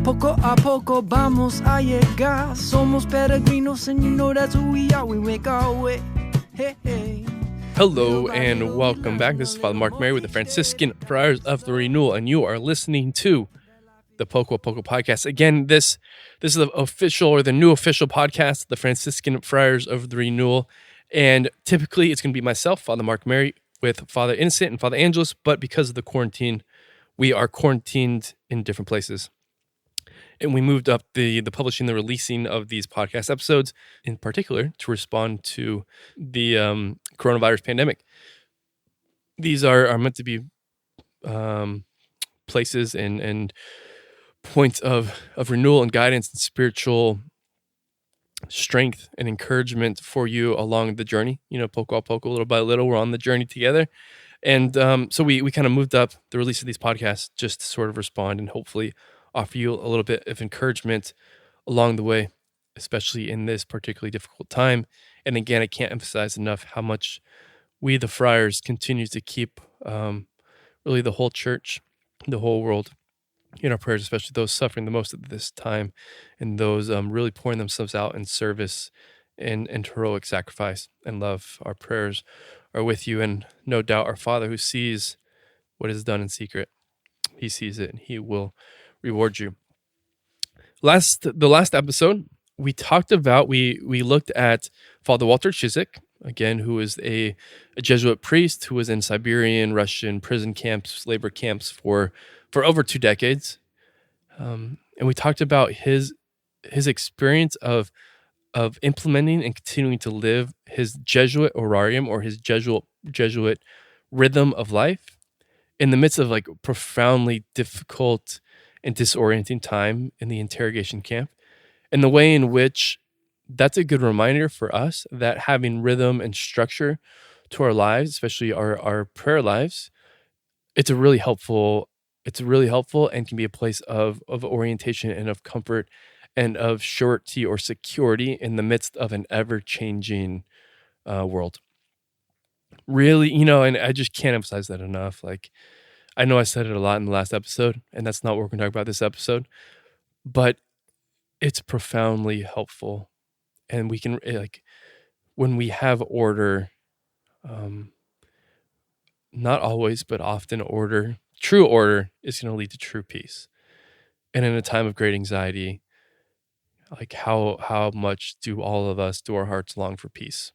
Poco a poco vamos a llegar. Somos peregrinos and you know that's who we are. We make our way. Hey, hey. Hello and welcome back. This is Father Mark Mary with the Franciscan Friars of the Renewal, and you are listening to the Poco Podcast. Again, this is the official or the new official podcast, the Franciscan Friars of the Renewal, and typically it's going to be myself, Father Mark Mary, with Father Innocent and Father Angelus, but because of the quarantine, we are quarantined in different places. And we moved up the publishing, the releasing of these podcast episodes, in particular, to respond to the coronavirus pandemic. These are meant to be places and points of renewal and guidance and spiritual strength and encouragement for you along the journey. You know, poco a poco, little by little, we're on the journey together. And so we kind of moved up the release of these podcasts just to sort of respond and hopefully offer you a little bit of encouragement along the way, especially in this particularly difficult time. And again, I can't emphasize enough how much we, the friars, continue to keep really the whole church, the whole world in our prayers, especially those suffering the most at this time and those really pouring themselves out in service and heroic sacrifice and love. Our prayers are with you, and no doubt our Father who sees what is done in secret, he sees it and he will reward you. The last episode, we talked about, we looked at Father Walter Ciszek, again, who is a Jesuit priest who was in Siberian, Russian prison camps, labor camps for over 2 decades. And we talked about his experience of implementing and continuing to live his Jesuit orarium, or his Jesuit rhythm of life in the midst of like profoundly difficult and disorienting time in the interrogation camp, and the way in which that's a good reminder for us that having rhythm and structure to our lives, especially our prayer lives, it's really helpful and can be a place of orientation and of comfort and of surety or security in the midst of an ever-changing world. Really, and I just can't emphasize that enough. Like, I know I said it a lot in the last episode, and that's not what we're going to talk about this episode, but it's profoundly helpful. And we can, like, when we have order, not always, but often order, true order is going to lead to true peace. And in a time of great anxiety, like how much do all of us, do our hearts long for peace?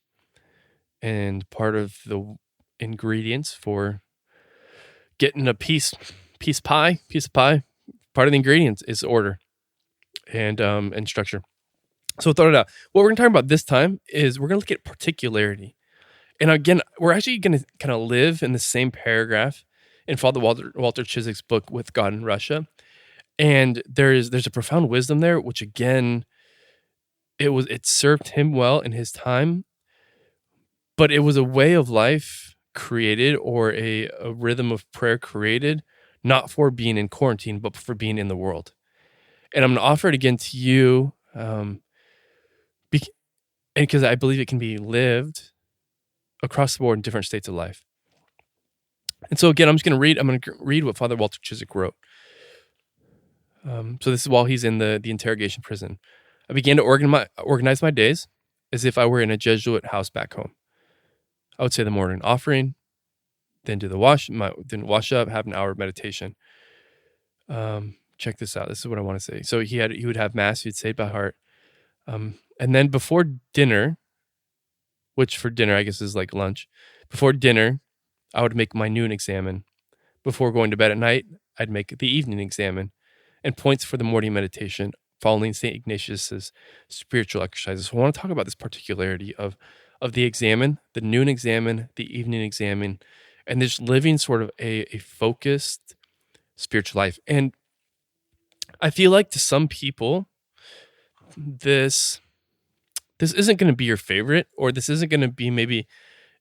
And part of the ingredients for getting a piece of pie, part of the ingredients is order and structure. So throw it out. What we're going to talk about this time is we're going to look at particularity. And again, we're actually going to kind of live in the same paragraph in Father Walter Ciszek's book, With God in Russia. And there's a profound wisdom there, which again, it served him well in his time, but it was a way of life created, or a rhythm of prayer created, not for being in quarantine, but for being in the world. And I'm going to offer it again to you, because I believe it can be lived across the board in different states of life. And so again, I'm going to read what Father Walter Ciszek wrote. So this is while he's in the interrogation prison. I began to organize my days as if I were in a Jesuit house back home. I would say the morning offering, then do then wash up, have an hour of meditation. Check this out. This is what I want to say. So he would have mass. He'd say it by heart, and then before dinner, which for dinner I guess is like lunch. Before dinner, I would make my noon examen. Before going to bed at night, I'd make the evening examen, and points for the morning meditation, following St. Ignatius's spiritual exercises. So I want to talk about this particularity of the examen, the noon examen, the evening examen, and just living sort of a focused spiritual life. And I feel like to some people, this isn't going to be your favorite, or this isn't going to be, maybe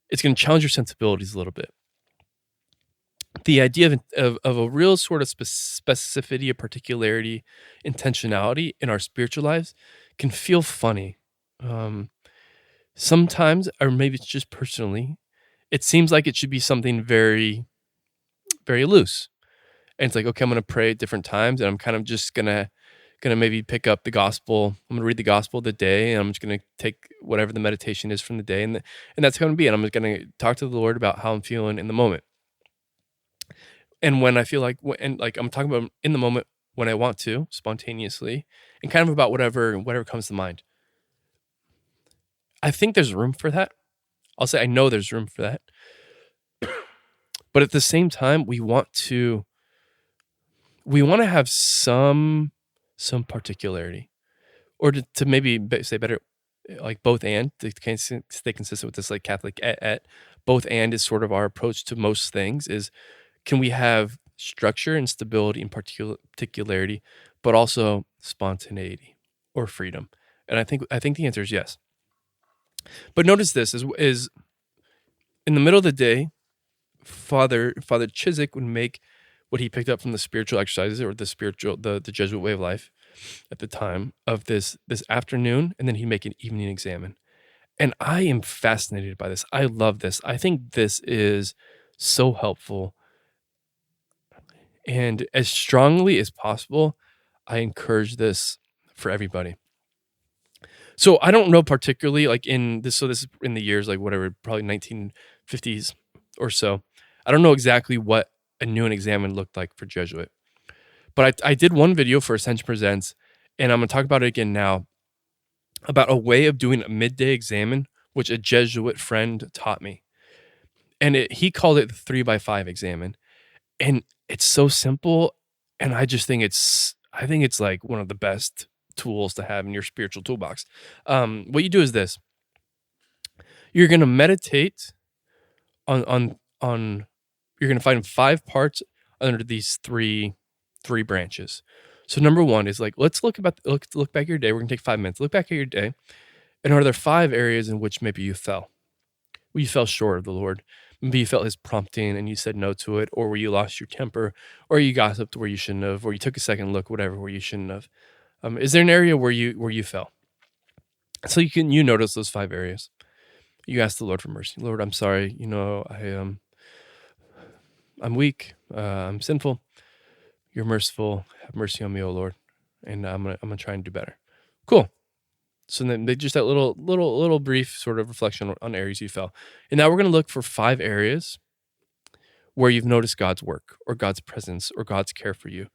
it's going to challenge your sensibilities a little bit. The idea of a real sort of specificity, a particularity, intentionality in our spiritual lives can feel funny. Sometimes, or maybe it's just personally, it seems like it should be something very very loose. And it's like, okay, I'm going to pray at different times, and I'm kind of just gonna maybe pick up the gospel. I'm going to read the gospel of the day, and I'm just going to take whatever the meditation is from the day, and that's going to be it. I'm going to talk to the Lord about how I'm feeling in the moment. And when I feel like, I'm talking about in the moment when I want to, spontaneously, and kind of about whatever comes to mind. I think there's room for that. I'll say I know there's room for that. But at the same time, we want to have some particularity, or to maybe say better, like both and, to stay consistent with this like Catholic at both and is sort of our approach to most things. Is, can we have structure and stability and particularity, but also spontaneity or freedom? And I think the answer is yes. But notice this is in the middle of the day, Father Ciszek would make what he picked up from the spiritual exercises, or the Jesuit way of life at the time, of this afternoon, and then he'd make an evening examen. And I am fascinated by this. I love this. I think this is so helpful. And as strongly as possible, I encourage this for everybody. So I don't know particularly like this is in the years, like whatever, probably 1950s or so. I don't know exactly what a noon examen looked like for Jesuit. But I did one video for Ascension Presents, and I'm going to talk about it again now, about a way of doing a midday examen, which a Jesuit friend taught me. And he called it the 3x5 examen. And it's so simple, and I just think it's like one of the best tools to have in your spiritual toolbox. What you do is this. You're going to meditate on you're going to find 5 parts under these three branches. So number 1 is like, let's look back at your day. We're going to take 5 minutes. Look back at your day. And are there 5 areas in which maybe you fell? Well, you fell short of the Lord. Maybe you felt his prompting and you said no to it, or where you lost your temper, or you gossiped where you shouldn't have, or you took a second look, whatever, where you shouldn't have. Is there an area where you fell? So you notice those 5 areas. You ask the Lord for mercy. Lord, I'm sorry. I'm weak. I'm sinful. You're merciful. Have mercy on me, O Lord. And I'm gonna try and do better. Cool. So then they just that little brief sort of reflection on areas you fell. And now we're gonna look for 5 areas where you've noticed God's work, or God's presence, or God's care for you.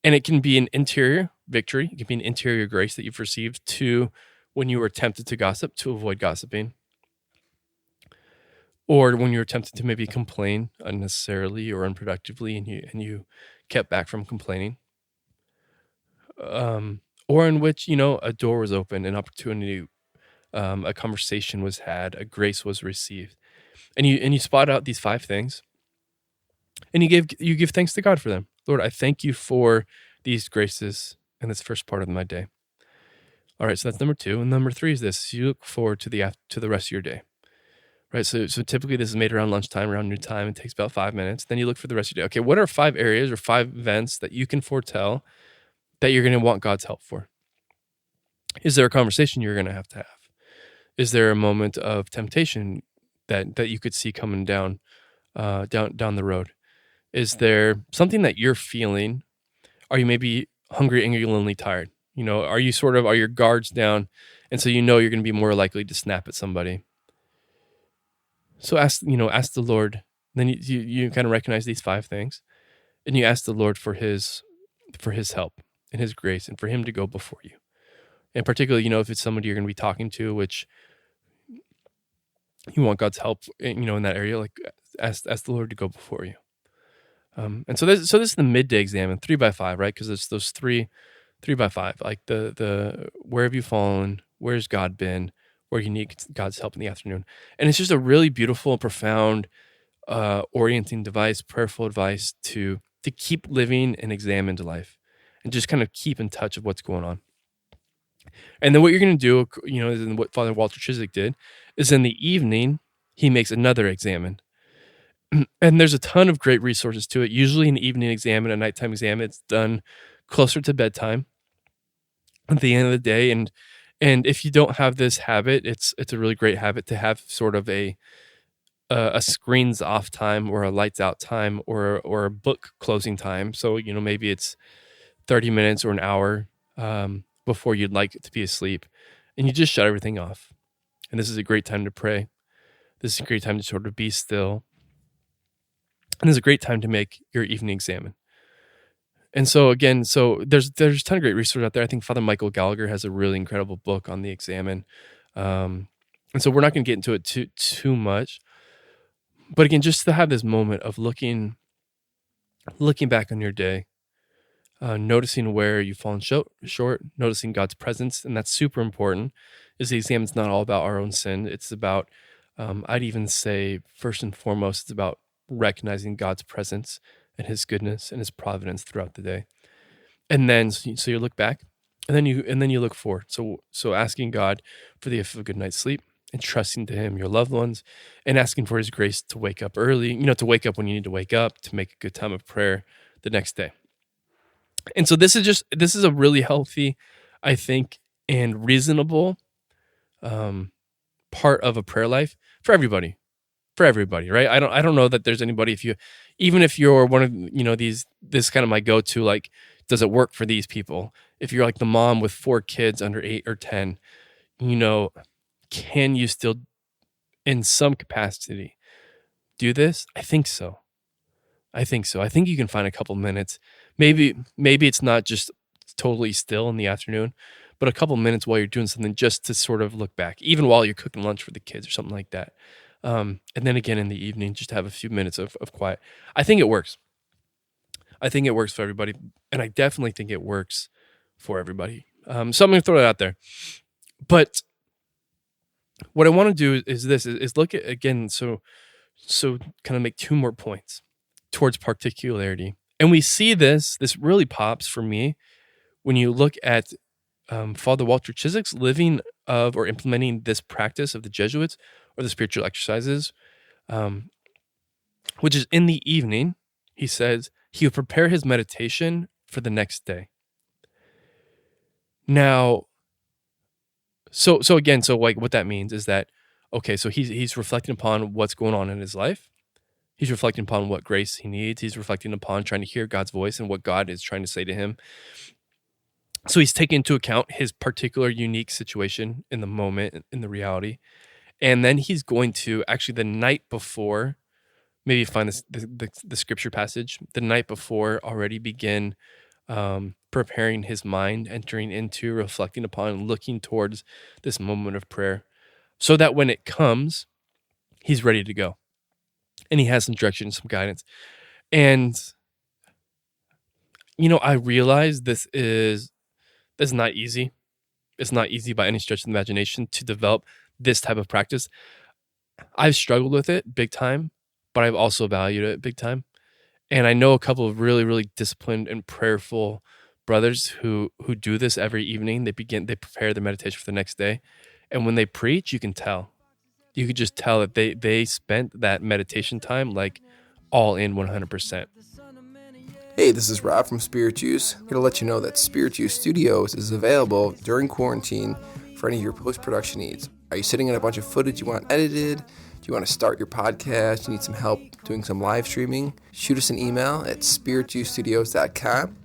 And it can be an interior victory. It can be an interior grace that you've received to when you were tempted to gossip, to avoid gossiping. Or when you were tempted to maybe complain unnecessarily or unproductively, and you kept back from complaining. Or in which, a door was opened, an opportunity, a conversation was had, a grace was received. And you spot out these 5 things, and you give thanks to God for them. Lord, I thank you for these graces in this first part of my day. All right, so that's number 2. And number 3 is this: you look forward to the rest of your day. Right, so typically this is made around lunchtime, around noon time. It takes about 5 minutes. Then you look for the rest of your day. Okay, what are 5 areas or 5 events that you can foretell that you're going to want God's help for? Is there a conversation you're going to have? Is there a moment of temptation that you could see coming down the road? Is there something that you're feeling? Are you maybe hungry, angry, lonely, tired? Are your guards down, and so you're going to be more likely to snap at somebody? So ask the Lord. Then you kind of recognize these 5 things, and you ask the Lord for his help and his grace, and for him to go before you. And particularly, if it's somebody you're going to be talking to, which you want God's help, in that area, like ask the Lord to go before you. And so this is the midday exam, 3x5, right? Because it's those 3x5, like the where have you fallen? Where's God been? Where you need God's help in the afternoon. And it's just a really beautiful and profound orienting device, prayerful advice to keep living an examined life, and just kind of keep in touch of what's going on. And then what you're going to do, and what Father Walter Ciszek did, is in the evening, he makes another examen. And there's a ton of great resources to it. Usually an evening examen, a nighttime examen, it's done closer to bedtime at the end of the day. And if you don't have this habit, it's a really great habit to have sort of a a screens off time or a lights out time or a book closing time. So, maybe it's 30 minutes or an hour before you'd like to be asleep, and you just shut everything off. And this is a great time to pray. This is a great time to sort of be still. And it's a great time to make your evening examen. And so again, there's a ton of great research out there. I think Father Michael Gallagher has a really incredible book on the examen. And so we're not going to get into it too much. But again, just to have this moment of looking back on your day, noticing where you've fallen short, noticing God's presence, and that's super important. Is the examen's not all about our own sin. It's about, I'd even say, first and foremost, it's about recognizing God's presence and His goodness and His providence throughout the day. And then, so you look back, and then you look forward. So asking God for the gift of a good night's sleep, entrusting to Him your loved ones, and asking for His grace to wake up early, to wake up when you need to wake up, to make a good time of prayer the next day. And so this is a really healthy, I think, and reasonable part of a prayer life for everybody, right? I don't know that there's anybody, even if you're one of, this kind of my go-to, like, does it work for these people? If you're like the mom with 4 kids under 8 or 10, can you still, in some capacity, do this? I think so. I think you can find a couple minutes. Maybe it's not just totally still in the afternoon, but a couple minutes while you're doing something just to sort of look back, even while you're cooking lunch for the kids or something like that. And then again in the evening, just have a few minutes of quiet. I think it works. I think it works for everybody, and I definitely think it works for everybody. So I'm going to throw that out there. But what I want to do is look at, again, so kind of make 2 more points towards particularity. And we see this really pops for me when you look at Father Walter Ciszek's living of or implementing this practice of the Jesuits or the spiritual exercises, which is in the evening. He says he would prepare his meditation for the next day. Now, so like what that means is that, okay, so he's reflecting upon what's going on in his life. He's reflecting upon what grace he needs. He's reflecting upon trying to hear God's voice and what God is trying to say to him. So he's taking into account his particular unique situation in the moment, in the reality. And then he's going to actually the night before, maybe find the scripture passage, the night before already begin preparing his mind, entering into, reflecting upon, looking towards this moment of prayer so that when it comes, he's ready to go. And he has some direction, some guidance. And, I realize this is not easy. It's not easy by any stretch of the imagination to develop this type of practice. I've struggled with it big time, but I've also valued it big time. And I know a couple of really, really disciplined and prayerful brothers who do this every evening. They prepare their meditation for the next day. And when they preach, you can tell. You could just tell that they spent that meditation time like all in 100%. Hey, this is Rob from Spirit Juice. I'm going to let you know that Spirit Juice Studios is available during quarantine for any of your post-production needs. Are you sitting on a bunch of footage you want edited? Do you want to start your podcast? You need some help doing some live streaming? Shoot us an email at spiritjuicestudios.com,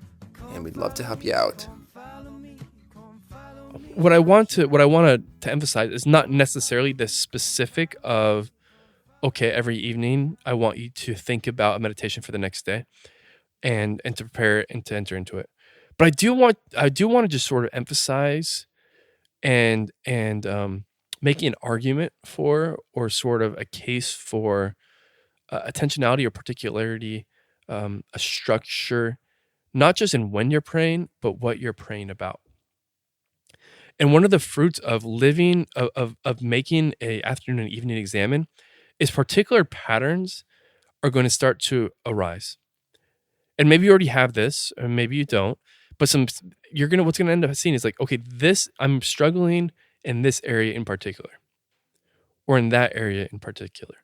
and we'd love to help you out. What I want to emphasize is not necessarily the specific of, okay, every evening I want you to think about a meditation for the next day and to prepare and to enter into it. But I do want to just sort of emphasize and making an argument for, or sort of a case for attentionality or particularity, a structure, not just in when you're praying, but what you're praying about. And one of the fruits of living, of making a afternoon and evening examen is particular patterns are going to start to arise. And maybe you already have this, or maybe you don't, but what's going to end up seeing is like, okay, I'm struggling in this area in particular, or in that area in particular.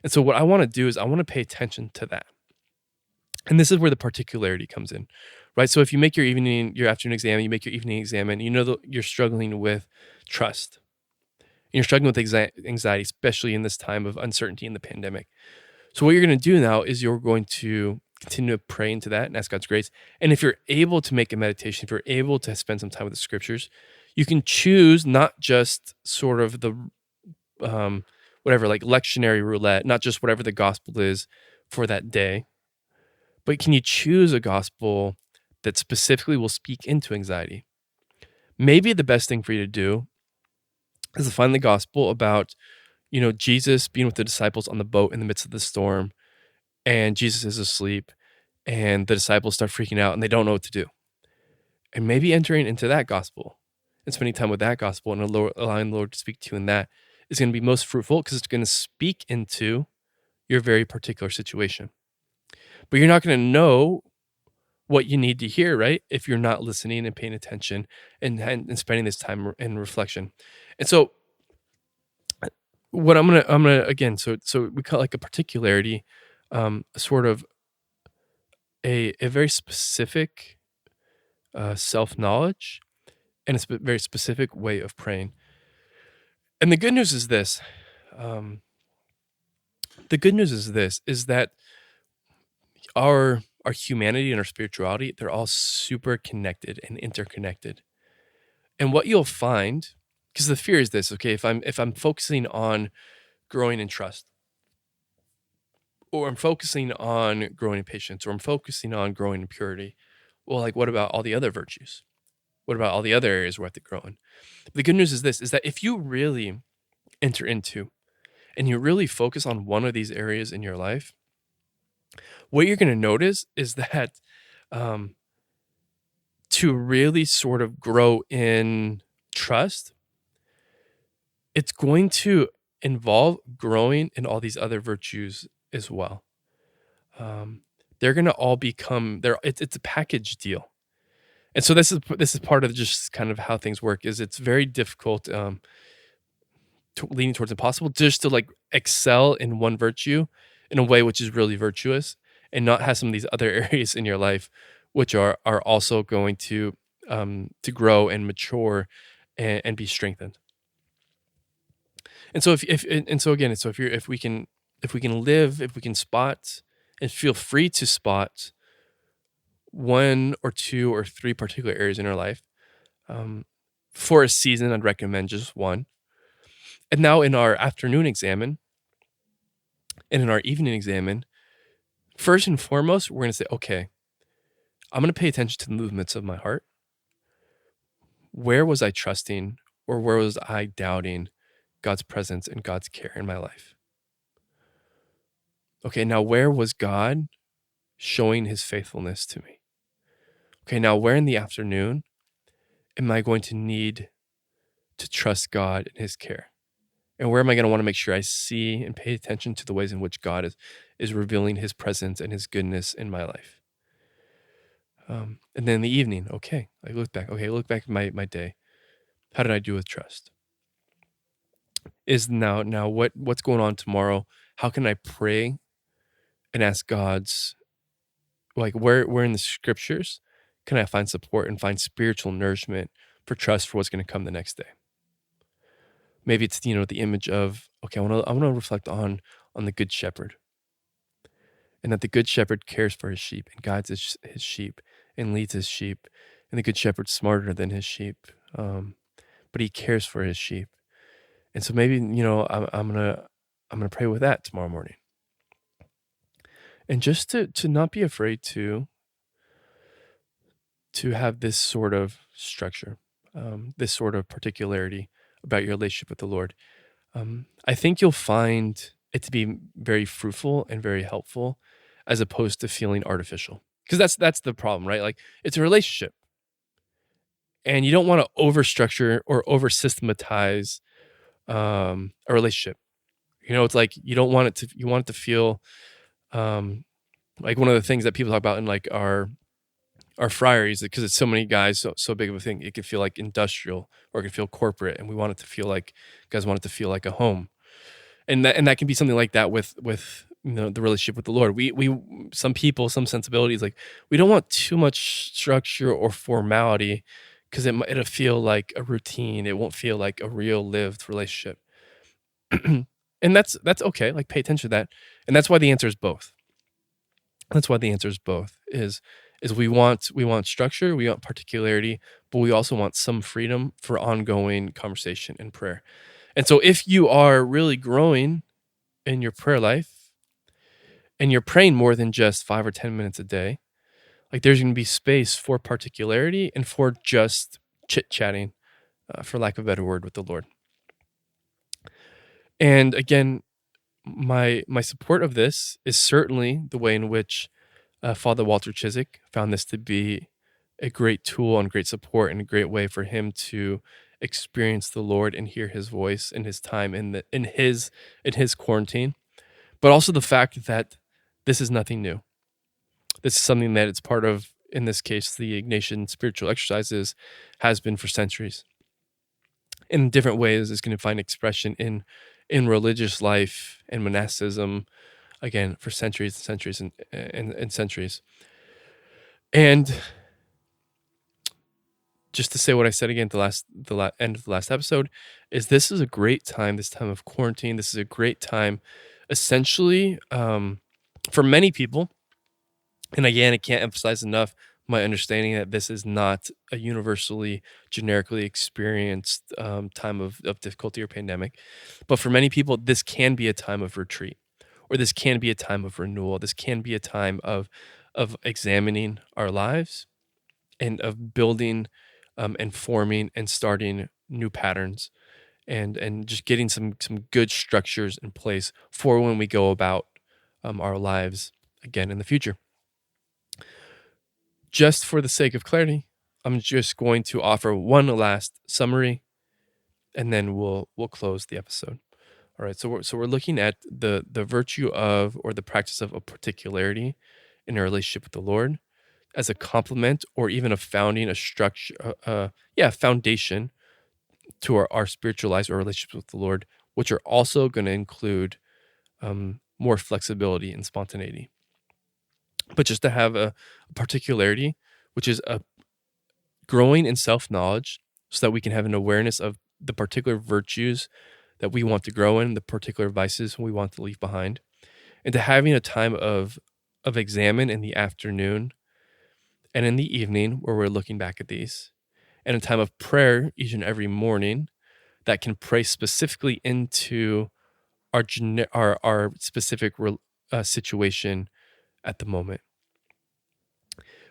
And so what I want to do is I want to pay attention to that. And this is where the particularity comes in, right? So if you make your afternoon exam, you make your evening exam, and you're struggling with trust. you're struggling with anxiety, especially in this time of uncertainty in the pandemic. So what you're going to do now is you're going to continue to pray into that and ask God's grace. And if you're able to make a meditation, if you're able to spend some time with the scriptures, you can choose not just sort of the whatever, like lectionary roulette, not just whatever the gospel is for that day, but can you choose a gospel that specifically will speak into anxiety? Maybe the best thing for you to do is to find the gospel about, Jesus being with the disciples on the boat in the midst of the storm, and Jesus is asleep, and the disciples start freaking out, and they don't know what to do. And maybe entering into that gospel and spending time with that gospel and allowing the Lord to speak to you in that is going to be most fruitful, because it's going to speak into your very particular situation. But you're not going to know what you need to hear, right? If you're not listening and paying attention and spending this time in reflection. And so what I'm gonna again, so we call it like a particularity, sort of a very specific self-knowledge and a very specific way of praying. And the good news is this. Is that our humanity and our spirituality, they're all super connected and interconnected. And what you'll find, because the fear is this, okay, if I'm focusing on growing in trust, or I'm focusing on growing in patience, or I'm focusing on growing in purity, well, like, what about all the other virtues? What about all the other areas where I have to grow in? The good news is this, is that if you really enter into and you really focus on one of these areas in your life, what you're going to notice is that to really sort of grow in trust, it's going to involve growing in all these other virtues as well. They're going to all become there. It's a package deal. And so this is part of just kind of how things work. Is it's very difficult, leaning towards impossible, just to like excel in one virtue in a way which is really virtuous, and not have some of these other areas in your life which are also going to grow and mature and be strengthened. And so if we can spot and feel free to spot one or two or three particular areas in our life, for a season, I'd recommend just one. And now in our afternoon examine and in our evening examine, first and foremost, we're going to say, okay, I'm going to pay attention to the movements of my heart. Where was I trusting, or where was I doubting God's presence and God's care in my life? Okay, now where was God showing his faithfulness to me? Okay, now where in the afternoon am I going to need to trust God and his care? And where am I going to want to make sure I see and pay attention to the ways in which God is revealing his presence and his goodness in my life? And then in the evening, okay, I look back at my day. How did I do with trust? Is now what's going on tomorrow? How can I pray and ask God's, like, where in the scriptures can I find support and find spiritual nourishment for trust for what's going to come the next day? Maybe it's, the image of, okay, I want to reflect on the good shepherd, and that the good shepherd cares for his sheep and guides his sheep and leads his sheep. And the good shepherd's smarter than his sheep, but he cares for his sheep. And so maybe, I'm gonna pray with that tomorrow morning. And just to not be afraid to have this sort of structure, this sort of particularity about your relationship with the Lord. I think you'll find it to be very fruitful and very helpful, as opposed to feeling artificial. Because that's the problem, right? Like, it's a relationship, and you don't want to overstructure or over systematize a relationship. It's like you want it to feel like one of the things that people talk about in like our friaries, because it's so many guys, so big of a thing. It could feel like industrial, or it could feel corporate, and we want it to feel like, guys want it to feel like a home, and that can be something like that with the relationship with the Lord. We some people, some sensibilities, like, we don't want too much structure or formality, because it'll feel like a routine. It won't feel like a real lived relationship. And that's okay. Like, pay attention to that. And that's why the answer is both. That's why the answer is both. Is we want structure, we want particularity, but we also want some freedom for ongoing conversation and prayer. And so if you are really growing in your prayer life and you're praying more than just 5 or 10 minutes a day, like, there's going to be space for particularity and for just chit-chatting, for lack of a better word, with the Lord. And again, my support of this is certainly the way in which Father Walter Ciszek found this to be a great tool and great support and a great way for him to experience the Lord and hear his voice in his time in his quarantine. But also the fact that this is nothing new. This is something that it's part of, in this case, the Ignatian spiritual exercises has been for centuries. In different ways, it's going to find expression in religious life and monasticism, again, for centuries and centuries and centuries. And just to say what I said again at the end of the last episode, is this is a great time, this time of quarantine. This is a great time, essentially, for many people. And again, I can't emphasize enough my understanding that this is not a universally, generically experienced time of difficulty or pandemic. But for many people, this can be a time of retreat, or this can be a time of renewal. This can be a time of examining our lives and of building and forming and starting new patterns and just getting some good structures in place for when we go about our lives again in the future. Just for the sake of clarity, I'm just going to offer one last summary, and then we'll close the episode. All right, so we're looking at the virtue of, or the practice of, a particularity in our relationship with the Lord as a complement, or even a founding, a structure, foundation to our spiritual lives or relationships with the Lord, which are also going to include more flexibility and spontaneity. But just to have a particularity, which is a growing in self-knowledge, so that we can have an awareness of the particular virtues that we want to grow in, the particular vices we want to leave behind, and to having a time of examine in the afternoon and in the evening where we're looking back at these, and a time of prayer each and every morning that can pray specifically into our specific situation at the moment,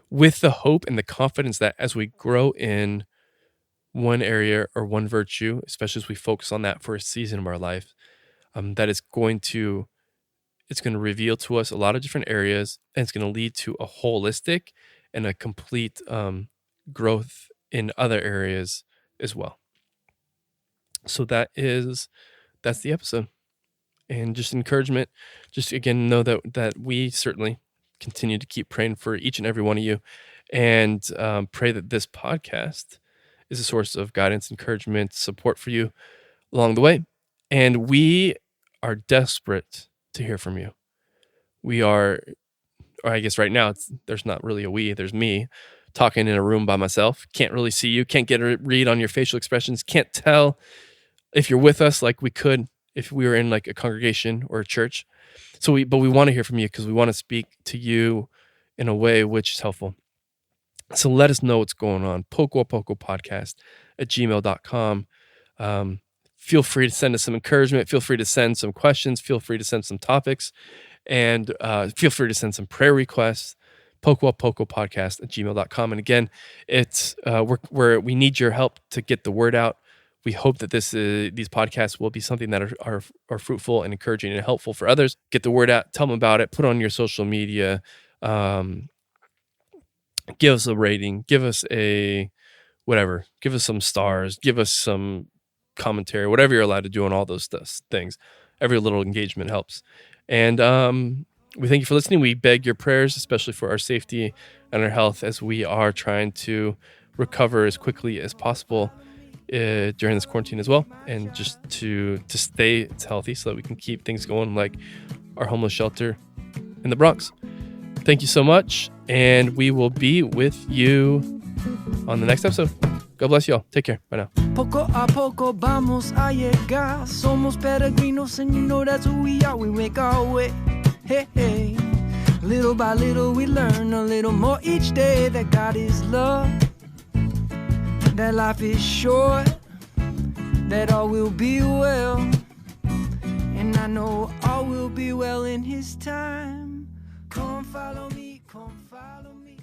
with the hope and the confidence that as we grow in one area or one virtue, especially as we focus on that for a season of our life, that it's going to reveal to us a lot of different areas, and it's going to lead to a holistic and a complete growth in other areas as well. So that's the episode. And just encouragement, just again, know that we certainly continue to keep praying for each and every one of you, and pray that this podcast is a source of guidance, encouragement, support for you along the way. And we are desperate to hear from you. We are, or I guess right now, there's not really a we, there's me talking in a room by myself. Can't really see you, can't get a read on your facial expressions, can't tell if you're with us like we could if we were in like a congregation or a church. But we want to hear from you, because we want to speak to you in a way which is helpful. So let us know what's going on. Poco Podcast at gmail.com. Feel free to send us some encouragement. Feel free to send some questions. Feel free to send some topics. And feel free to send some prayer requests. Poco Podcast at gmail.com. And again, it's we need your help to get the word out. We hope that these podcasts will be something that are fruitful and encouraging and helpful for others. Get the word out, tell them about it, put it on your social media, give us a rating, give us a whatever, give us some stars, give us some commentary, whatever you're allowed to do on all those things. Every little engagement helps. And we thank you for listening. We beg your prayers, especially for our safety and our health, as we are trying to recover as quickly as possible during this quarantine as well, and just to stay healthy so that we can keep things going, like our homeless shelter in the Bronx. Thank you so much, and we will be with you on the next episode. God bless you all. Take care. Bye now. Poco a poco vamos a llegar. Somos peregrinos, and you know that's who we are. We make our way. Hey, hey. Little by little we learn a little more each day, that God is love, that life is short, that all will be well. And I know all will be well in His time. Come follow me, come follow me.